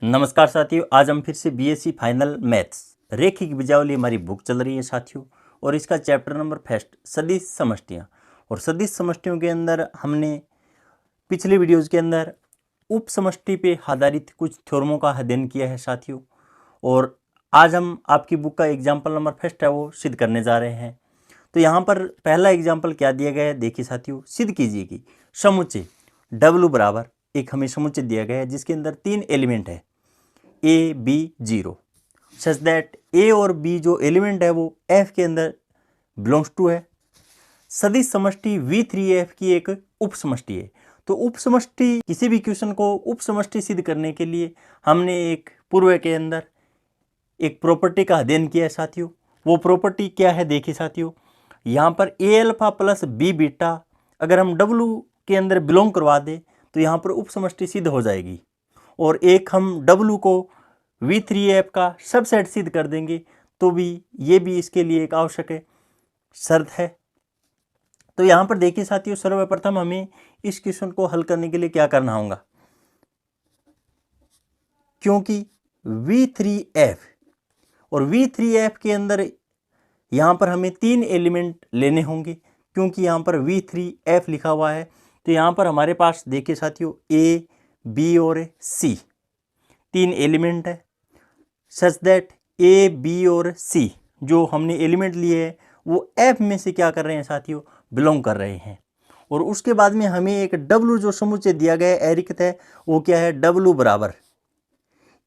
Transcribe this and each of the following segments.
नमस्कार साथियों, आज हम फिर से बीएससी फाइनल मैथ्स रेखिक बीजावली हमारी बुक चल रही है साथियों। और इसका चैप्टर नंबर फर्स्ट सदिश समष्टियाँ। और सदिश समष्टियों के अंदर हमने पिछले वीडियोज़ के अंदर उप समष्टि पे आधारित कुछ थ्योरमों का अध्ययन किया है साथियों। और आज हम आपकी बुक का एग्जाम्पल नंबर फर्स्ट है वो सिद्ध करने जा रहे हैं। तो यहाँ पर पहला एग्जाम्पल क्या दिया गया है, देखिए साथियों, सिद्ध कीजिए कि समुच्चय W बराबर एक हमें समुच्चय दिया गया है जिसके अंदर 3 एलिमेंट है A, B, 0 such that A और B जो एलिमेंट है वो F के अंदर बिलोंग्स टू है। सदिश समष्टि V3F की एक उप समष्टि है। तो उप समष्टि, किसी भी क्वेश्चन को उप समष्टि सिद्ध करने के लिए हमने एक पूर्व के अंदर एक प्रॉपर्टी का अध्ययन किया है साथियों। वो प्रॉपर्टी क्या है, देखिए साथियों, यहाँ पर A alpha plus B beta अगर हम W के अंदर बिलोंग करवा दें तो यहाँ पर उप समष्टि सिद्ध हो जाएगी। और एक हम W को V3F का सबसेट सिद्ध कर देंगे तो भी ये भी इसके लिए एक आवश्यक शर्त है। तो यहाँ पर देखिए साथियों, सर्वप्रथम हमें इस क्वेश्चन को हल करने के लिए क्या करना होगा, क्योंकि V3F और V3F के अंदर यहाँ पर हमें 3 एलिमेंट लेने होंगे। क्योंकि यहाँ पर V3F लिखा हुआ है तो यहाँ पर हमारे पास देखिए साथियों A, B और C 3 एलिमेंट है। सच दैट A, B और C जो हमने एलिमेंट लिए हैं वो F में से क्या कर रहे हैं साथियों, बिलोंग कर रहे हैं। और उसके बाद में हमें एक W जो समुच्चय दिया गया है एरिक्त है, वो क्या है, W बराबर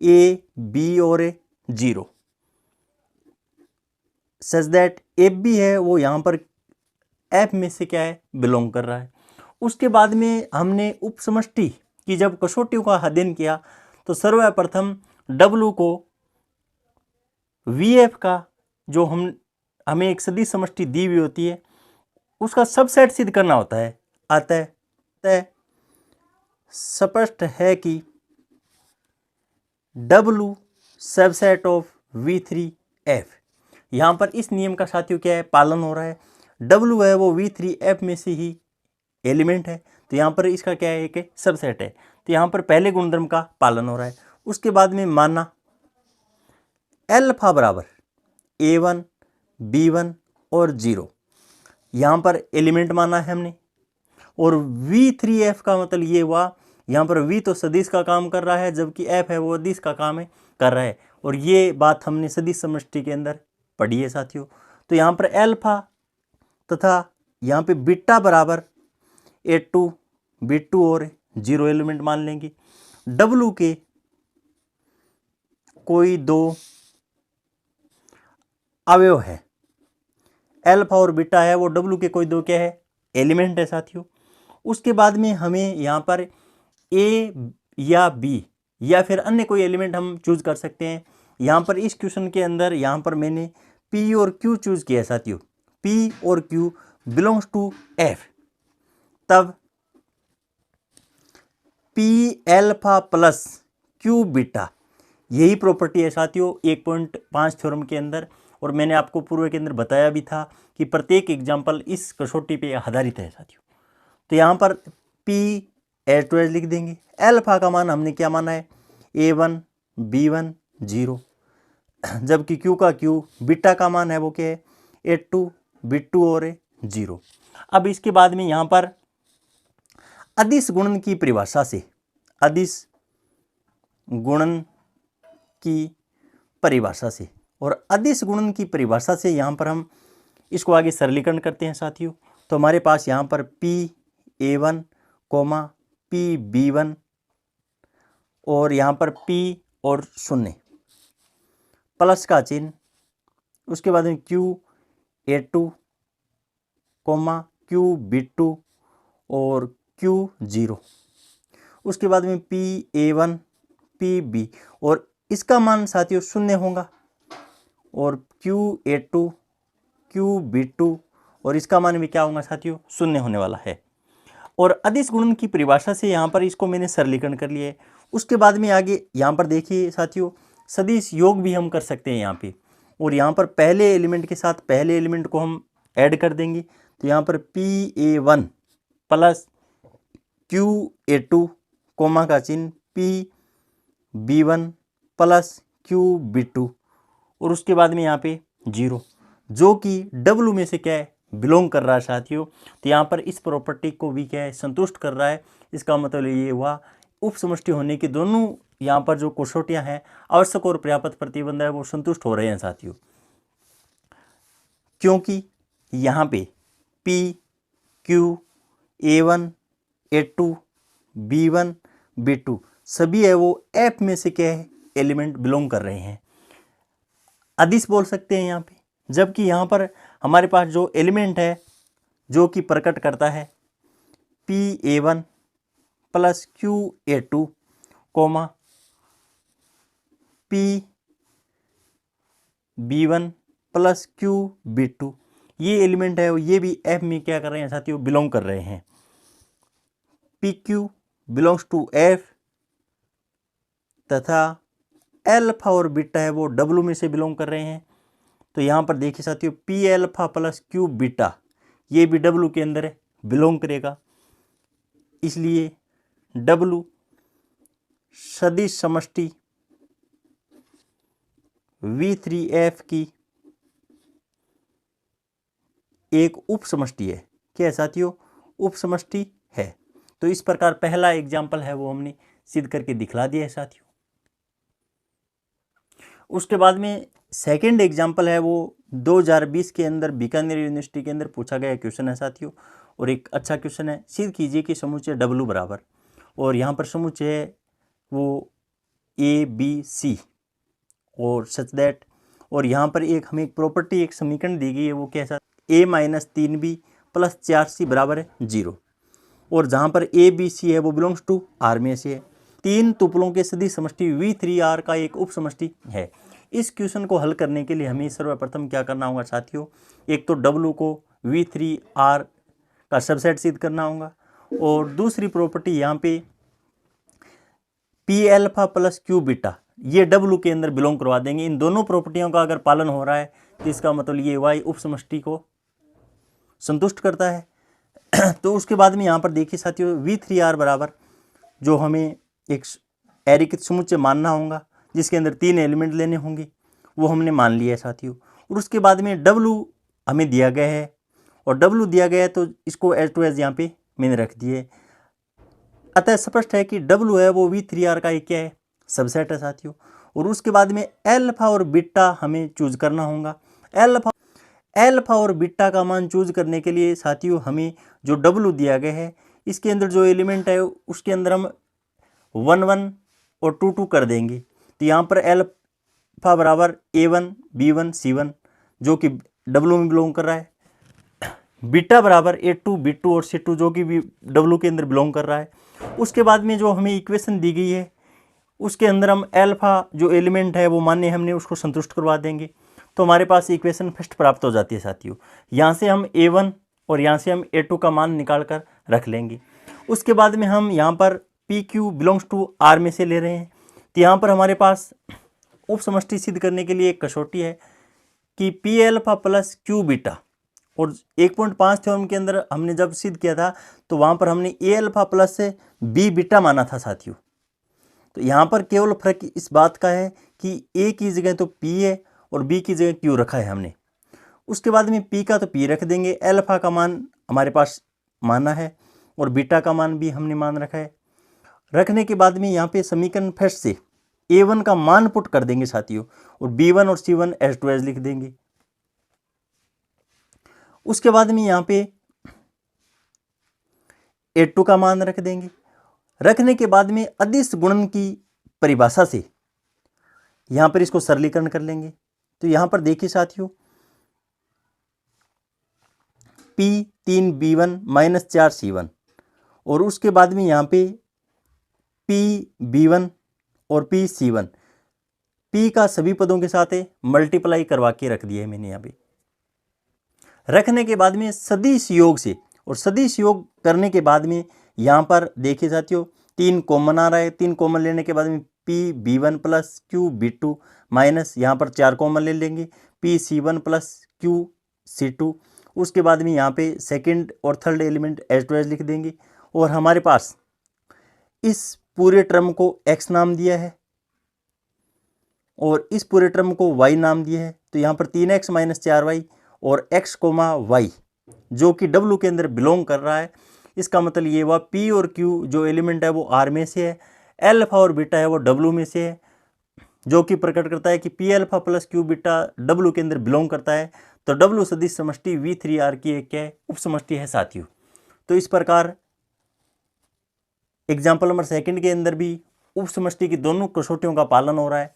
A, B और 0 सच दैट AB है वो यहाँ पर F में से क्या है, बिलोंग कर रहा है। उसके बाद में हमने उप समष्टि की जब कसौटियों का अध्ययन किया तो सर्वप्रथम W को VF का जो हमें एक सदिश समष्टि दी हुई होती है उसका सबसेट सिद्ध करना होता है। अतः स्पष्ट है कि W सबसेट ऑफ V3F, यहाँ पर इस नियम का साथियों क्या है, पालन हो रहा है। W है वो V3F में से ही एलिमेंट है तो यहाँ पर इसका क्या है, एक सबसेट है। तो यहाँ पर पहले गुणधर्म का पालन हो रहा है। उसके बाद में माना अल्फा बराबर A1, B1 और 0, यहाँ पर एलिमेंट माना है हमने। और V3F का मतलब ये हुआ, यहाँ पर V तो सदिश का काम कर रहा है जबकि F है वो अदिश का काम कर रहा है। और ये बात हमने सदिश समष्टि के अंदर पढ़ी है साथियों। तो यहाँ पर अल्फा तथा यहाँ पे बीटा बराबर A2, B2 और 0 एलिमेंट मान लेंगे। W के कोई 2 अवयव है, अल्फा और बीटा है वो W के कोई 2 क्या है, एलिमेंट है साथियों। उसके बाद में हमें यहाँ पर A या B या फिर अन्य कोई एलिमेंट हम चूज कर सकते हैं। यहाँ पर इस क्वेश्चन के अंदर यहाँ पर मैंने P और Q चूज किया है साथियों। P और Q बिलोंग्स टू F, तब P alpha plus Q beta, यही प्रॉपर्टी है साथियों 1.5 थ्योरम के अंदर। और मैंने आपको पूर्व के अंदर बताया भी था कि प्रत्येक एग्जाम्पल इस कसौटी पे आधारित है साथियों। तो यहाँ पर P एज टू एज लिख देंगे। अल्फा का मान हमने क्या माना है, A1, B1, 0, जबकि Q का Q बीटा का मान है वो क्या है, A2, B2 और 0। अब इसके बाद में यहाँ पर अदिश गुणन की परिभाषा से, अदिश गुणन की परिभाषा से और अदिश गुणन की परिभाषा से यहाँ पर हम इसको आगे सरलीकरण करते हैं साथियों। तो हमारे पास यहाँ पर PA1, PB1 और यहाँ पर P और 0 प्लस का चिन्ह, उसके बाद में QA2, QB2 और Q0, उसके बाद में PA1, PB और इसका मान साथियों 0 होगा। और QA2, QB2 और इसका मान भी क्या होगा साथियों, 0 होने वाला है। और अदिश गुणन की परिभाषा से यहाँ पर इसको मैंने सरलीकरण कर लिया है। उसके बाद में आगे यहाँ पर देखिए साथियों, सदिश योग भी हम कर सकते हैं यहाँ पे। और यहाँ पर पहले एलिमेंट के साथ पहले एलिमेंट को हम ऐड कर देंगे। तो यहाँ पर PA1 प्लस QA2 कोमा का चिन्ह B1 प्लस Q B2 और उसके बाद में यहाँ पे 0, जो कि W में से क्या है, बिलोंग कर रहा है साथियों। तो यहाँ पर इस प्रॉपर्टी को भी क्या है, संतुष्ट कर रहा है। इसका मतलब ये हुआ उप समष्टि होने की दोनों यहाँ पर जो कसौटियाँ हैं, आवश्यक और पर्याप्त प्रतिबंध है, वो संतुष्ट हो रहे हैं साथियों, क्योंकि यहाँ पे P Q A1 A2 B1 B2 सभी है वो F में से क्या है, एलिमेंट बिलोंग कर रहे हैं। अदिश बोल सकते हैं यहाँ पे, जबकि यहाँ पर हमारे पास जो एलिमेंट है जो कि प्रकट करता है PA1 plus QA2 coma PB1 plus QB2, ये एलिमेंट है ये भी F में क्या कर रहे हैं साथियों, बिलोंग कर रहे हैं। PQ बिलोंग्स टू F तथा अल्फा और बीटा है वो W में से बिलोंग कर रहे हैं। तो यहाँ पर देखिए साथियों, P alpha plus Q beta ये भी W के अंदर बिलोंग करेगा, इसलिए W सदिश समष्टि V3F की एक उप समष्टि है। क्या है साथियों, उप समष्टि है। तो इस प्रकार पहला एग्जाम्पल है वो हमने सिद्ध करके दिखला दिया है साथियों। उसके बाद में सेकंड एग्जाम्पल है वो 2020 के अंदर बीकानेर यूनिवर्सिटी के अंदर पूछा गया क्वेश्चन है साथियों, और एक अच्छा क्वेश्चन है। सिद्ध कीजिए कि समुच्चय W बराबर, और यहाँ पर समुच्चय है वो ABC और सच दैट, और यहाँ पर एक हमें एक प्रॉपर्टी एक समीकरण दी गई है वो कैसा, A-3B प्लस 4C बराबर है 0, और जहाँ पर ABC है वो बिलोंग्स टू R में से है। तीन तुपलों के सदिश समष्टि V3R का एक उप समष्टि है। इस क्वेश्चन को हल करने के लिए हमें सर्वप्रथम क्या करना होगा साथियों, एक तो W को V3R का सबसेट सिद्ध करना होगा, और दूसरी प्रॉपर्टी यहाँ पे P alpha plus Q beta ये W के अंदर बिलोंग करवा देंगे। इन दोनों प्रॉपर्टियों का अगर पालन हो रहा है तो इसका मतलब ये Y उप समष्टि को संतुष्ट करता है। तो उसके बाद में यहाँ पर देखिए साथियों, V3R बराबर जो हमें एक एरिकित समुच्चय मानना होगा जिसके अंदर 3 एलिमेंट लेने होंगे, वो हमने मान लिया है साथियों। और उसके बाद में W हमें दिया गया है, और W दिया गया है तो इसको एज टू एज यहाँ पे मैंने रख दिए। अतः स्पष्ट है कि W है वो V3R का एक क्या है, सबसेट है साथियों। और उसके बाद में अल्फा और बीटा हमें चूज करना होगा। अल्फा और बीटा का मान चूज करने के लिए साथियों हमें जो W दिया गया है इसके अंदर जो एलिमेंट है उसके अंदर हम 1 1 और 2 2 कर देंगे। तो यहाँ पर अल्फा बराबर A1 B1 C1 जो कि W में बिलोंग कर रहा है, बीटा बराबर A2 B2 और C2 जो कि W के अंदर बिलोंग कर रहा है। उसके बाद में जो हमें इक्वेशन दी गई है उसके अंदर हम अल्फा जो एलिमेंट है वो मान्य हमने उसको संतुष्ट करवा देंगे, तो हमारे पास इक्वेशन फर्स्ट प्राप्त हो जाती है साथियों। यहाँ से हम A1 और यहाँ से हम A2 का मान निकाल कर रख लेंगे। उसके बाद में हम यहाँ पर PQ बिलोंग्स टू R में से ले रहे हैं, तो यहाँ पर हमारे पास उप समष्टि सिद्ध करने के लिए एक कसौटी है कि P alpha plus Q beta, और 1.5 थ्योरम के अंदर हमने जब सिद्ध किया था तो वहाँ पर हमने A अल्फा प्लस से B बीटा माना था साथियों। तो यहाँ पर केवल फर्क इस बात का है कि A की जगह तो P है और B की जगह Q रखा है हमने। उसके बाद में P का तो P रख देंगे, अल्फा का मान हमारे पास माना है और बीटा का मान भी हमने मान रखा है। रखने के बाद में यहाँ पे समीकरण फर्स्ट से A1 का मान पुट कर देंगे साथियों, और B1 और C1 एज टू एज लिख देंगे। उसके बाद में यहाँ पे A2 का मान रख देंगे। रखने के बाद में अदिश गुणन की परिभाषा से यहाँ पर इसको सरलीकरण कर लेंगे। तो यहाँ पर देखिए साथियों, P 3B1 माइनस 4C1, और उसके बाद में यहाँ पे PB1 और PC1 P का सभी पदों के साथ मल्टीप्लाई करवा के रख दिया है मैंने यहाँ पे। रखने के बाद में सदिश योग से, और सदिश योग करने के बाद में यहाँ पर देखिए साथियों 3 कॉमन आ रहा है। 3 कॉमन लेने के बाद में PB1 प्लस QB2 माइनस यहाँ पर 4 कॉमन ले लेंगे PC1 प्लस QC2। उसके बाद में यहाँ पे सेकंड और थर्ड एलिमेंट एज टू एज लिख देंगे, और हमारे पास इस पूरे टर्म को x नाम दिया है और इस पूरे टर्म को y नाम दिया है। तो यहाँ पर 3x - 4y और x, y जो कि w के अंदर बिलोंग कर रहा है। इसका मतलब ये हुआ p और q जो एलिमेंट है वो r में से है, अल्फा और बीटा है वो w में से है, जो कि प्रकट करता है कि p alpha plus q beta w के अंदर बिलोंग करता है। तो w सदिश समष्टि V3R की एक क्या है, उप समष्टि है साथियों। तो इस प्रकार एग्जाम्पल नंबर 2 के अंदर भी उप समष्टि की दोनों कसौटियों का पालन हो रहा है।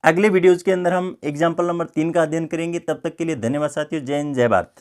अगले वीडियोज के अंदर हम एग्जाम्पल नंबर 3 का अध्ययन करेंगे। तब तक के लिए धन्यवाद साथियों। जय हिंद, जय भारत।